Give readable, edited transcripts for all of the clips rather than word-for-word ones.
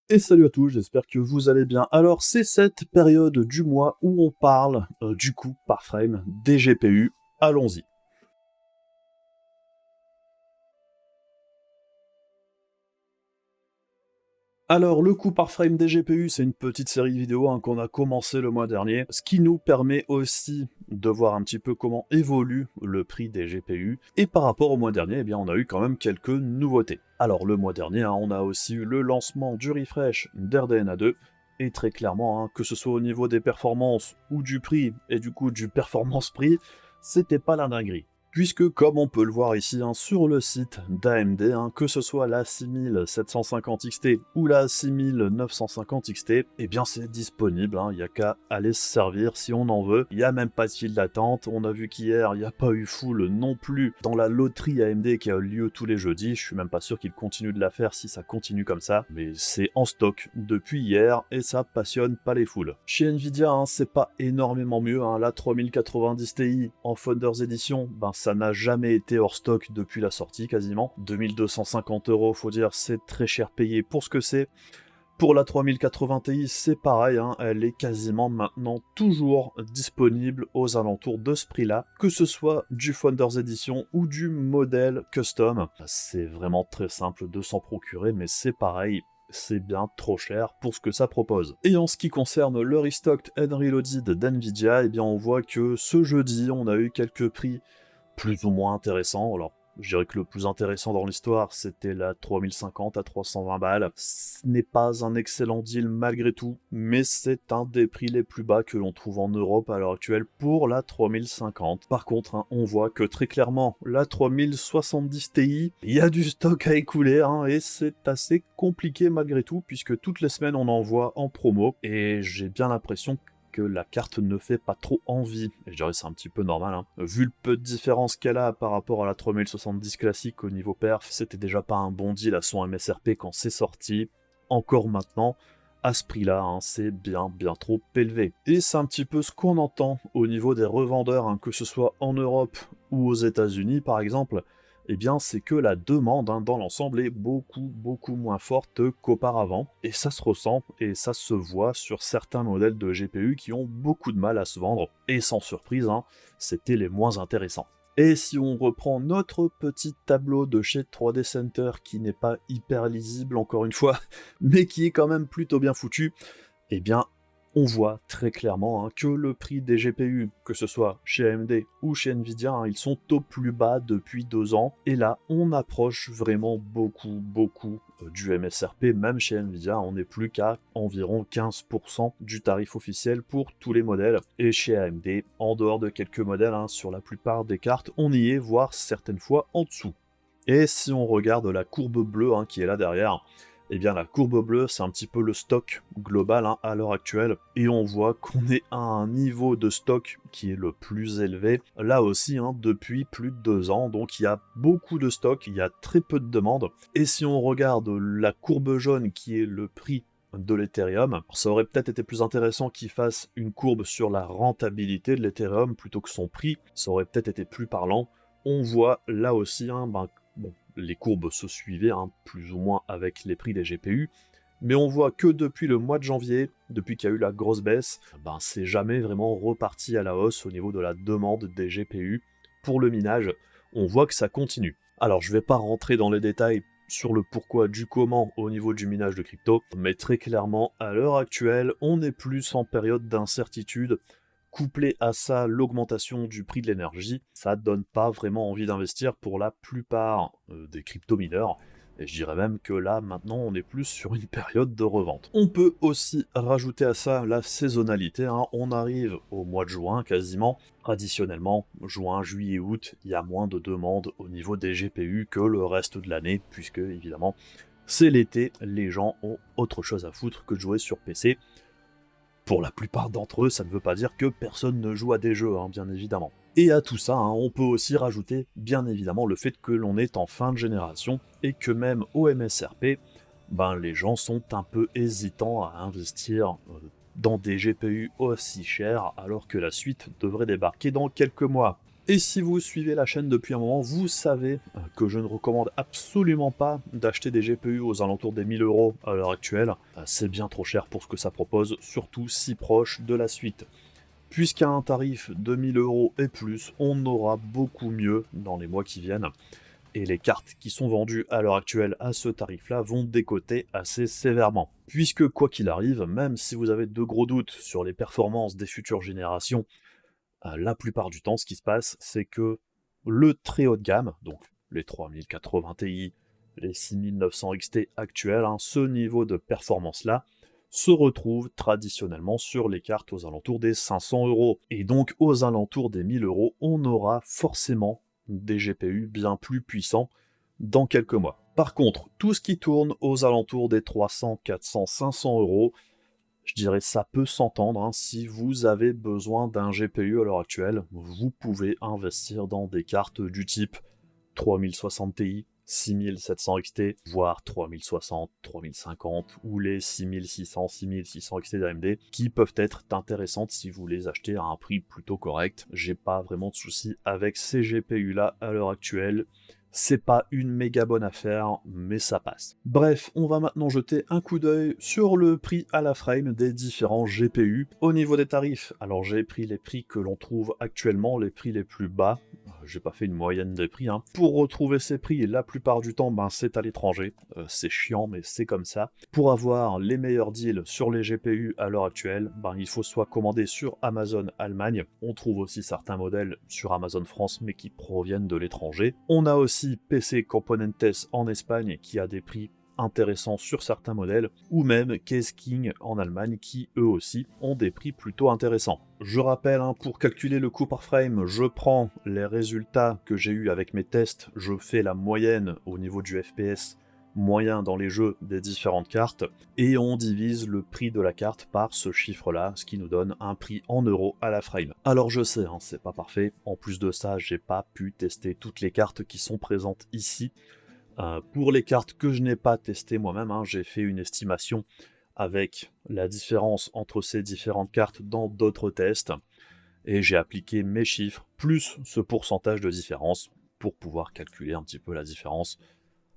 Et salut à tous, j'espère que vous allez bien. Alors, c'est cette période du mois où on parle du coût par frame des GPU. Allons-y. Alors, le coût par frame des GPU, c'est une petite série vidéo qu'on a commencé le mois dernier, ce qui nous permet aussi de voir un petit peu comment évolue le prix des GPU. Et par rapport au mois dernier, eh bien, on a eu quand même quelques nouveautés. Alors, le mois dernier, on a aussi eu le lancement du refresh d'RDNA 2, et très clairement, que ce soit au niveau des performances ou du prix, et du coup du performance-prix, c'était pas la dinguerie. Puisque, comme on peut le voir ici sur le site d'AMD, que ce soit la 6750 XT ou la 6950 XT, eh bien c'est disponible, il n'y a qu'à aller se servir si on en veut. Il n'y a même pas de file d'attente, on a vu qu'hier, il n'y a pas eu full non plus dans la loterie AMD qui a lieu tous les jeudis, je suis même pas sûr qu'ils continuent de la faire si ça continue comme ça, mais c'est en stock depuis hier et ça passionne pas les foules. Chez Nvidia, c'est pas énormément mieux, la 3090 Ti en Founders Edition, ça n'a jamais été hors stock depuis la sortie quasiment. 2250 €, faut dire, c'est très cher payé pour ce que c'est. Pour la 3080 Ti, c'est pareil, elle est quasiment maintenant toujours disponible aux alentours de ce prix-là, que ce soit du Founders Edition ou du modèle custom. C'est vraiment très simple de s'en procurer, mais c'est pareil, c'est bien trop cher pour ce que ça propose. Et en ce qui concerne le Restocked and Reloaded d'NVIDIA, eh bien on voit que ce jeudi, on a eu quelques prix plus ou moins intéressant. Alors, je dirais que le plus intéressant dans l'histoire, c'était la 3050 à 320 balles. Ce n'est pas un excellent deal malgré tout, mais c'est un des prix les plus bas que l'on trouve en Europe à l'heure actuelle pour la 3050. Par contre, on voit que très clairement, la 3070 Ti, il y a du stock à écouler, et c'est assez compliqué malgré tout, puisque toutes les semaines on en voit en promo, et j'ai bien l'impression que la carte ne fait pas trop envie. Et je dirais c'est un petit peu normal. Vu le peu de différence qu'elle a par rapport à la 3070 classique au niveau perf, c'était déjà pas un bon deal à son MSRP quand c'est sorti. Encore maintenant, à ce prix-là, c'est bien trop élevé. Et c'est un petit peu ce qu'on entend au niveau des revendeurs, que ce soit en Europe ou aux États-Unis par exemple. Eh bien, c'est que la demande dans l'ensemble est beaucoup moins forte qu'auparavant. Et ça se ressent et ça se voit sur certains modèles de GPU qui ont beaucoup de mal à se vendre. Et sans surprise, c'était les moins intéressants. Et si on reprend notre petit tableau de chez 3D Center qui n'est pas hyper lisible encore une fois, mais qui est quand même plutôt bien foutu, eh bien on voit très clairement que le prix des GPU, que ce soit chez AMD ou chez Nvidia, ils sont au plus bas depuis 2 ans. Et là, on approche vraiment beaucoup du MSRP. Même chez Nvidia, on n'est plus qu'à environ 15% du tarif officiel pour tous les modèles. Et chez AMD, en dehors de quelques modèles, sur la plupart des cartes, on y est, voire certaines fois en dessous. Et si on regarde la courbe bleue qui est là derrière, eh bien la courbe bleue, c'est un petit peu le stock global à l'heure actuelle, et on voit qu'on est à un niveau de stock qui est le plus élevé, là aussi depuis plus de 2 ans, donc il y a beaucoup de stock, il y a très peu de demandes, et si on regarde la courbe jaune qui est le prix de l'Ethereum, ça aurait peut-être été plus intéressant qu'il fasse une courbe sur la rentabilité de l'Ethereum plutôt que son prix, ça aurait peut-être été plus parlant. On voit là aussi, les courbes se suivaient plus ou moins avec les prix des GPU, mais on voit que depuis le mois de janvier, depuis qu'il y a eu la grosse baisse, c'est jamais vraiment reparti à la hausse au niveau de la demande des GPU pour le minage. On voit que ça continue. Alors je vais pas rentrer dans les détails sur le pourquoi du comment au niveau du minage de crypto, mais très clairement, à l'heure actuelle, on est plus en période d'incertitude. Couplé à ça, l'augmentation du prix de l'énergie, ça donne pas vraiment envie d'investir pour la plupart des crypto-mineurs. Et je dirais même que là, maintenant, on est plus sur une période de revente. On peut aussi rajouter à ça la saisonnalité. On arrive au mois de juin quasiment. Traditionnellement, juin, juillet, août, il y a moins de demandes au niveau des GPU que le reste de l'année, puisque évidemment, c'est l'été, les gens ont autre chose à foutre que de jouer sur PC. Pour la plupart d'entre eux, ça ne veut pas dire que personne ne joue à des jeux, bien évidemment. Et à tout ça, on peut aussi rajouter, bien évidemment, le fait que l'on est en fin de génération, et que même au MSRP, les gens sont un peu hésitants à investir dans des GPU aussi chers, alors que la suite devrait débarquer dans quelques mois. Et si vous suivez la chaîne depuis un moment, vous savez que je ne recommande absolument pas d'acheter des GPU aux alentours des 1000 € à l'heure actuelle. C'est bien trop cher pour ce que ça propose, surtout si proche de la suite. Puisqu'à un tarif de 1000 € et plus, on aura beaucoup mieux dans les mois qui viennent. Et les cartes qui sont vendues à l'heure actuelle à ce tarif-là vont décoter assez sévèrement. Puisque quoi qu'il arrive, même si vous avez de gros doutes sur les performances des futures générations, la plupart du temps, ce qui se passe, c'est que le très haut de gamme, donc les 3080 Ti, les 6900 XT actuels, ce niveau de performance-là, se retrouve traditionnellement sur les cartes aux alentours des 500 €. Et donc aux alentours des 1000 €, on aura forcément des GPU bien plus puissants dans quelques mois. Par contre, tout ce qui tourne aux alentours des 300, 400, 500 €, je dirais ça peut s'entendre, si vous avez besoin d'un GPU à l'heure actuelle, vous pouvez investir dans des cartes du type 3060 Ti, 6700 XT, voire 3060, 3050 ou les 6600, 6600 XT d'AMD qui peuvent être intéressantes si vous les achetez à un prix plutôt correct. J'ai pas vraiment de soucis avec ces GPU là à l'heure actuelle. C'est pas une méga bonne affaire, mais ça passe. Bref, on va maintenant jeter un coup d'œil sur le prix à la frame des différents GPU. Au niveau des tarifs, alors j'ai pris les prix que l'on trouve actuellement, les prix les plus bas. J'ai pas fait une moyenne des prix. Pour retrouver ces prix, la plupart du temps, c'est à l'étranger. C'est chiant, mais c'est comme ça. Pour avoir les meilleurs deals sur les GPU à l'heure actuelle, il faut soit commander sur Amazon Allemagne. On trouve aussi certains modèles sur Amazon France, mais qui proviennent de l'étranger. On a aussi PC Componentes en Espagne qui a des prix intéressants sur certains modèles, ou même Case King en Allemagne qui eux aussi ont des prix plutôt intéressants. Je rappelle, pour calculer le coût par frame, je prends les résultats que j'ai eu avec mes tests, je fais la moyenne au niveau du FPS moyen dans les jeux des différentes cartes, et on divise le prix de la carte par ce chiffre-là, ce qui nous donne un prix en euros à la frame. Alors je sais, c'est pas parfait, en plus de ça, j'ai pas pu tester toutes les cartes qui sont présentes ici. Pour les cartes que je n'ai pas testées moi-même, j'ai fait une estimation avec la différence entre ces différentes cartes dans d'autres tests, et j'ai appliqué mes chiffres plus ce pourcentage de différence pour pouvoir calculer un petit peu la différence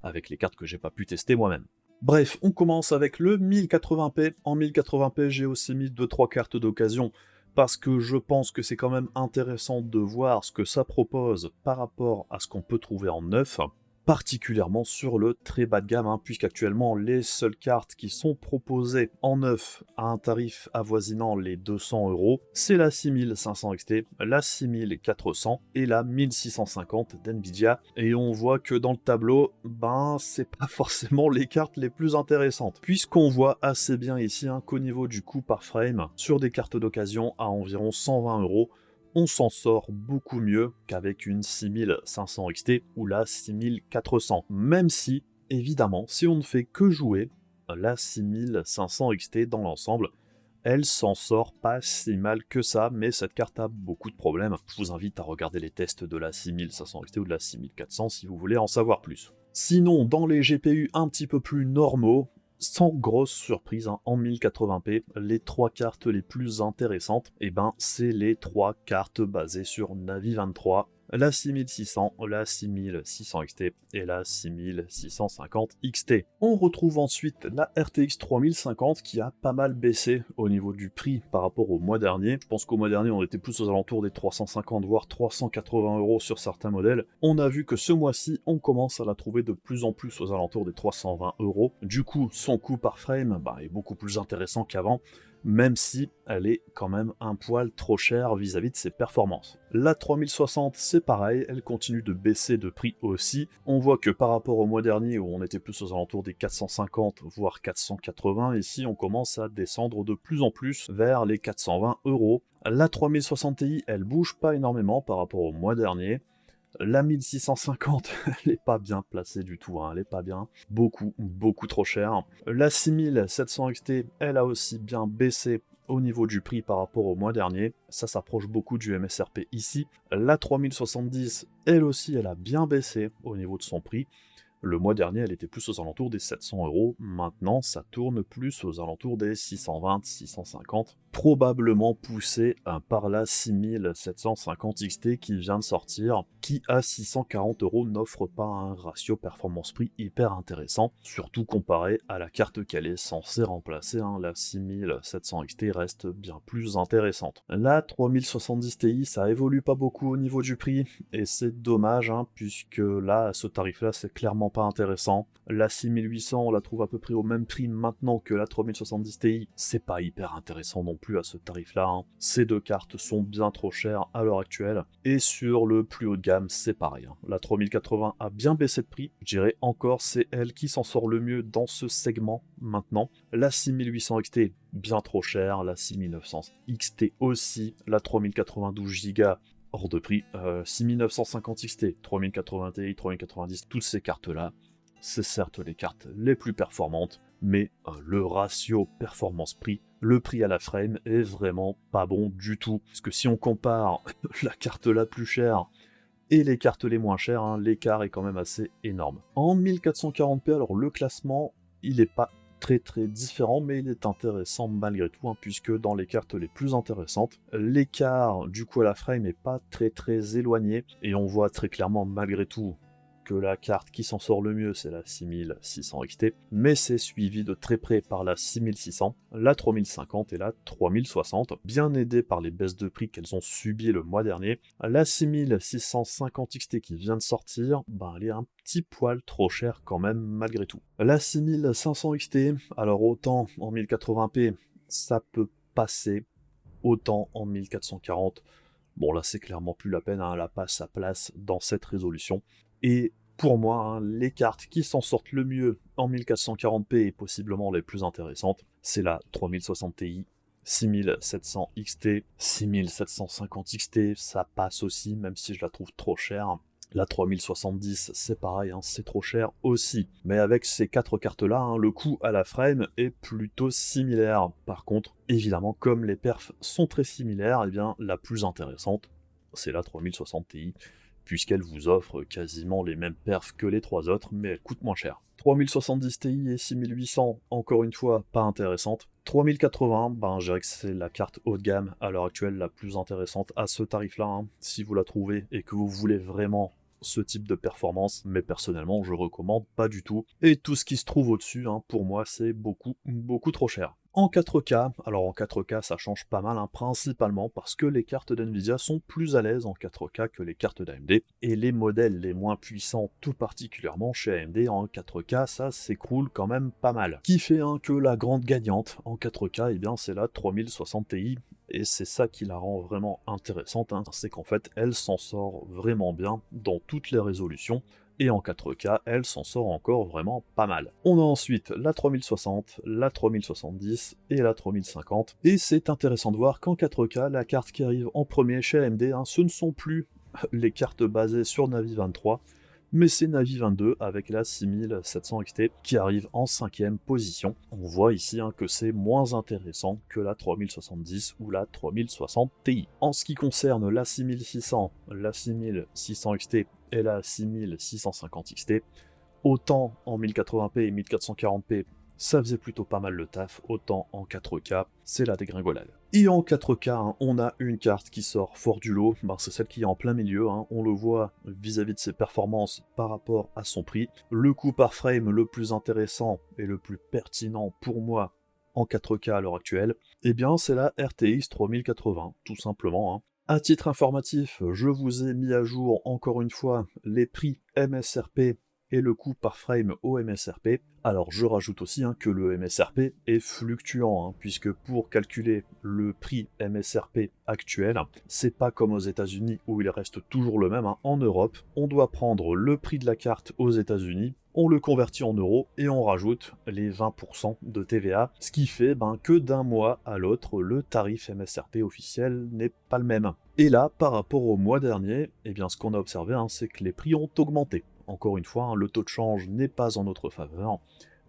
avec les cartes que j'ai pas pu tester moi-même. Bref, on commence avec le 1080p. En 1080p, j'ai aussi mis 2-3 cartes d'occasion, parce que je pense que c'est quand même intéressant de voir ce que ça propose par rapport à ce qu'on peut trouver en neuf, particulièrement sur le très bas de gamme, puisqu'actuellement les seules cartes qui sont proposées en neuf à un tarif avoisinant les 200 €, c'est la 6500 XT, la 6400 et la 1650 d'NVIDIA, et on voit que dans le tableau, c'est pas forcément les cartes les plus intéressantes, puisqu'on voit assez bien ici qu'au niveau du coût par frame, sur des cartes d'occasion à environ 120 €, on s'en sort beaucoup mieux qu'avec une 6500 XT ou la 6400. Même si, évidemment, si on ne fait que jouer, la 6500 XT dans l'ensemble, elle s'en sort pas si mal que ça, mais cette carte a beaucoup de problèmes. Je vous invite à regarder les tests de la 6500 XT ou de la 6400 si vous voulez en savoir plus. Sinon, dans les GPU un petit peu plus normaux, sans grosse surprise, en 1080p, les 3 cartes les plus intéressantes, c'est les 3 cartes basées sur Navi 23, la 6600, la 6600 XT et la 6650 XT. On retrouve ensuite la RTX 3050 qui a pas mal baissé au niveau du prix par rapport au mois dernier. Je pense qu'au mois dernier on était plus aux alentours des 350 voire 380 € sur certains modèles. On a vu que ce mois-ci on commence à la trouver de plus en plus aux alentours des 320 €. Du coup son coût par frame est beaucoup plus intéressant qu'avant, même si elle est quand même un poil trop chère vis-à-vis de ses performances. La 3060, c'est pareil, elle continue de baisser de prix aussi. On voit que par rapport au mois dernier, où on était plus aux alentours des 450, voire 480, ici on commence à descendre de plus en plus vers les 420 €. La 3060 Ti, elle bouge pas énormément par rapport au mois dernier. La 1650, elle est pas bien placée du tout, elle est pas bien. Beaucoup trop chère. La 6700 XT, elle a aussi bien baissé au niveau du prix par rapport au mois dernier. Ça s'approche beaucoup du MSRP ici. La 3070, elle aussi, elle a bien baissé au niveau de son prix. Le mois dernier, elle était plus aux alentours des 700 €. Maintenant, ça tourne plus aux alentours des 620, 650. Probablement poussé par la 6750 XT qui vient de sortir, qui à 640 € n'offre pas un ratio performance-prix hyper intéressant, surtout comparé à la carte qu'elle est censée remplacer. La 6700 XT reste bien plus intéressante. La 3070 Ti, ça évolue pas beaucoup au niveau du prix, et c'est dommage, puisque là, à ce tarif-là, c'est clairement pas intéressant. La 6800, on la trouve à peu près au même prix maintenant que la 3070 Ti, c'est pas hyper intéressant non plus à ce tarif-là. Ces deux cartes sont bien trop chères à l'heure actuelle, et sur le plus haut de gamme, c'est pareil. La 3080 a bien baissé de prix, je dirais encore c'est elle qui s'en sort le mieux dans ce segment maintenant. La 6800 XT, bien trop chère, la 6900 XT aussi, la 3092 Go, hors de prix, 6950 XT, 3080 Ti, 3090, toutes ces cartes-là, c'est certes les cartes les plus performantes, mais le ratio performance-prix, le prix à la frame est vraiment pas bon du tout. Parce que si on compare la carte la plus chère et les cartes les moins chères, l'écart est quand même assez énorme. En 1440p, alors le classement, il n'est pas très différent, mais il est intéressant malgré tout, puisque dans les cartes les plus intéressantes, l'écart du coup à la frame n'est pas très éloigné, et on voit très clairement malgré tout que la carte qui s'en sort le mieux, c'est la 6600 XT, mais c'est suivi de très près par la 6600, la 3050 et la 3060, bien aidées par les baisses de prix qu'elles ont subies le mois dernier. La 6650 XT qui vient de sortir, elle est un petit poil trop chère quand même malgré tout. La 6500 XT, alors autant en 1080p, ça peut passer, autant en 1440, bon là c'est clairement plus la peine, elle n'a pas sa place dans cette résolution. Et pour moi, les cartes qui s'en sortent le mieux en 1440p et possiblement les plus intéressantes, c'est la 3060 Ti, 6700 XT, 6750 XT, ça passe aussi, même si je la trouve trop chère. La 3070, c'est pareil, c'est trop cher aussi. Mais avec ces quatre cartes-là, le coût à la frame est plutôt similaire. Par contre, évidemment, comme les perfs sont très similaires, la plus intéressante, c'est la 3060 Ti, puisqu'elle vous offre quasiment les mêmes perfs que les trois autres, mais elle coûte moins cher. 3070 Ti et 6800, encore une fois, pas intéressante. 3080, je dirais que c'est la carte haut de gamme à l'heure actuelle la plus intéressante à ce tarif-là, si vous la trouvez et que vous voulez vraiment ce type de performance, mais personnellement je recommande pas du tout. Et tout ce qui se trouve au-dessus, pour moi c'est beaucoup trop cher. En 4K, alors en 4K ça change pas mal, principalement parce que les cartes d'NVIDIA sont plus à l'aise en 4K que les cartes d'AMD, et les modèles les moins puissants, tout particulièrement chez AMD, en 4K ça s'écroule quand même pas mal. Qui fait que la grande gagnante en 4K, c'est la 3060 Ti, et c'est ça qui la rend vraiment intéressante, c'est qu'en fait elle s'en sort vraiment bien dans toutes les résolutions, et en 4K, elle s'en sort encore vraiment pas mal. On a ensuite la 3060, la 3070 et la 3050, et c'est intéressant de voir qu'en 4K, la carte qui arrive en premier chez AMD, ce ne sont plus les cartes basées sur Navi 23, mais c'est Navi 22 avec la 6700 XT qui arrive en 5e position. On voit ici que c'est moins intéressant que la 3070 ou la 3060 Ti. En ce qui concerne la 6600, la 6600 XT et la 6650 XT, autant en 1080p et 1440p, ça faisait plutôt pas mal le taf, autant en 4K, c'est la dégringolade. Et en 4K, on a une carte qui sort fort du lot, c'est celle qui est en plein milieu, on le voit vis-à-vis de ses performances par rapport à son prix. Le coût par frame le plus intéressant et le plus pertinent pour moi en 4K à l'heure actuelle, c'est la RTX 3080, tout simplement. À titre informatif, je vous ai mis à jour encore une fois les prix MSRP et le coût par frame au MSRP. Alors je rajoute aussi que le MSRP est fluctuant, puisque pour calculer le prix MSRP actuel, c'est pas comme aux États-Unis où il reste toujours le même. En Europe, on doit prendre le prix de la carte aux États-Unis, on le convertit en euros et on rajoute les 20% de TVA, ce qui fait que d'un mois à l'autre, le tarif MSRP officiel n'est pas le même. Et là, par rapport au mois dernier, ce qu'on a observé, c'est que les prix ont augmenté. Encore une fois, le taux de change n'est pas en notre faveur,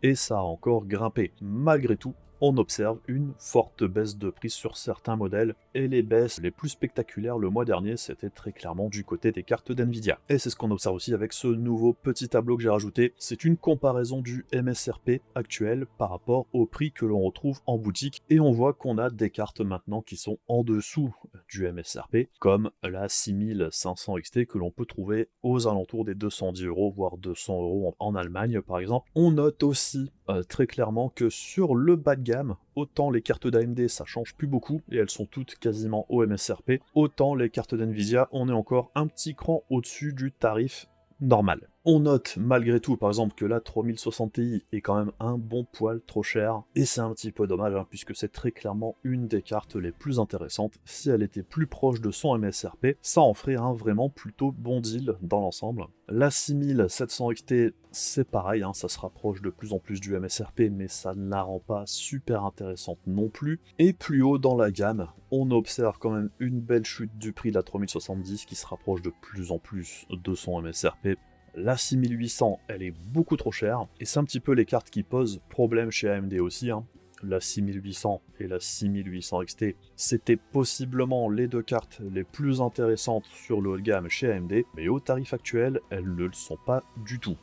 et ça a encore grimpé. Malgré tout, on observe une forte baisse de prix sur certains modèles, et les baisses les plus spectaculaires le mois dernier, c'était très clairement du côté des cartes d'NVIDIA. Et c'est ce qu'on observe aussi avec ce nouveau petit tableau que j'ai rajouté. C'est une comparaison du MSRP actuel par rapport au prix que l'on retrouve en boutique, et on voit qu'on a des cartes maintenant qui sont en dessous du MSRP, comme la 6500 XT que l'on peut trouver aux alentours des 210 €, voire 200 € en Allemagne par exemple. On note aussi très clairement que sur le bas de gamme, autant les cartes d'AMD ça change plus beaucoup et elles sont toutes quasiment au MSRP, autant les cartes d'NVIDIA on est encore un petit cran au-dessus du tarif normal. On note malgré tout par exemple que la 3060 Ti est quand même un bon poil trop cher, et c'est un petit peu dommage hein, puisque c'est très clairement une des cartes les plus intéressantes. Si elle était plus proche de son MSRP, ça en ferait un vraiment plutôt bon deal dans l'ensemble. La 6700 XT c'est pareil, hein, ça se rapproche de plus en plus du MSRP, mais ça ne la rend pas super intéressante non plus. Et plus haut dans la gamme, on observe quand même une belle chute du prix de la 3070 qui se rapproche de plus en plus de son MSRP. La 6800, elle est beaucoup trop chère, et c'est un petit peu les cartes qui posent problème chez AMD aussi, hein. La 6800 et la 6800 XT, c'était possiblement les deux cartes les plus intéressantes sur le haut de gamme chez AMD, mais au tarif actuel, elles ne le sont pas du tout.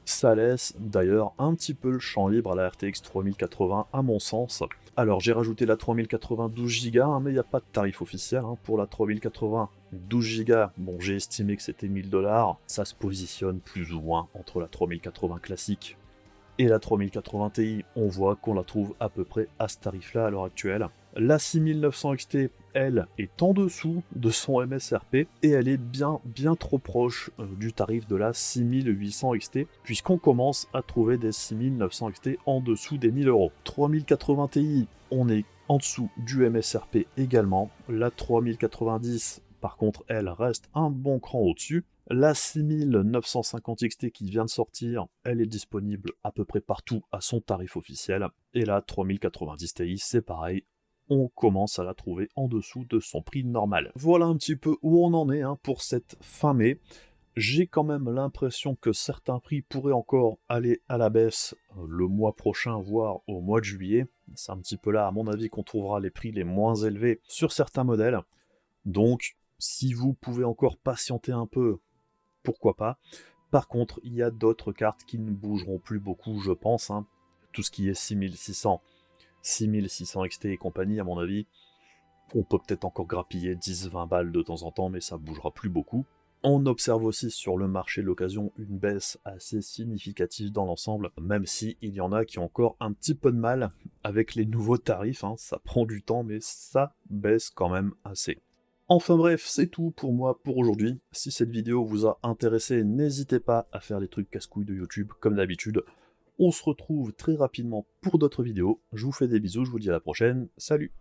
Ça laisse d'ailleurs un petit peu le champ libre à la RTX 3080 à mon sens. Alors j'ai rajouté la 3080 12 Go, hein, mais il n'y a pas de tarif officiel hein, pour la 3080 12 Go. Bon, j'ai estimé que c'était 1000 $, ça se positionne plus ou moins entre la 3080 classique et la 3080 Ti, on voit qu'on la trouve à peu près à ce tarif-là à l'heure actuelle. La 6900 XT, elle, est en dessous de son MSRP, et elle est bien trop proche du tarif de la 6800 XT, puisqu'on commence à trouver des 6900 XT en dessous des 1000 €. 3080 Ti, on est en dessous du MSRP également. La 3090, par contre, elle reste un bon cran au-dessus. La 6950 XT qui vient de sortir, elle est disponible à peu près partout à son tarif officiel. Et la 3090 Ti, c'est pareil, on commence à la trouver en dessous de son prix normal. Voilà un petit peu où on en est hein, pour cette fin mai. J'ai quand même l'impression que certains prix pourraient encore aller à la baisse le mois prochain, voire au mois de juillet. C'est un petit peu là, à mon avis, qu'on trouvera les prix les moins élevés sur certains modèles. Donc, si vous pouvez encore patienter un peu, pourquoi pas. Par contre, il y a d'autres cartes qui ne bougeront plus beaucoup, je pense. Hein. Tout ce qui est 6600, 6600 XT et compagnie, à mon avis, on peut peut-être encore grappiller 10-20 balles de temps en temps, mais ça bougera plus beaucoup. On observe aussi sur le marché de l'occasion une baisse assez significative dans l'ensemble, même si il y en a qui ont encore un petit peu de mal avec les nouveaux tarifs. Hein. Ça prend du temps, mais ça baisse quand même assez. Enfin bref, c'est tout pour moi pour aujourd'hui. Si cette vidéo vous a intéressé, n'hésitez pas à faire les trucs casse-couilles de YouTube comme d'habitude. On se retrouve très rapidement pour d'autres vidéos. Je vous fais des bisous, je vous dis à la prochaine. Salut!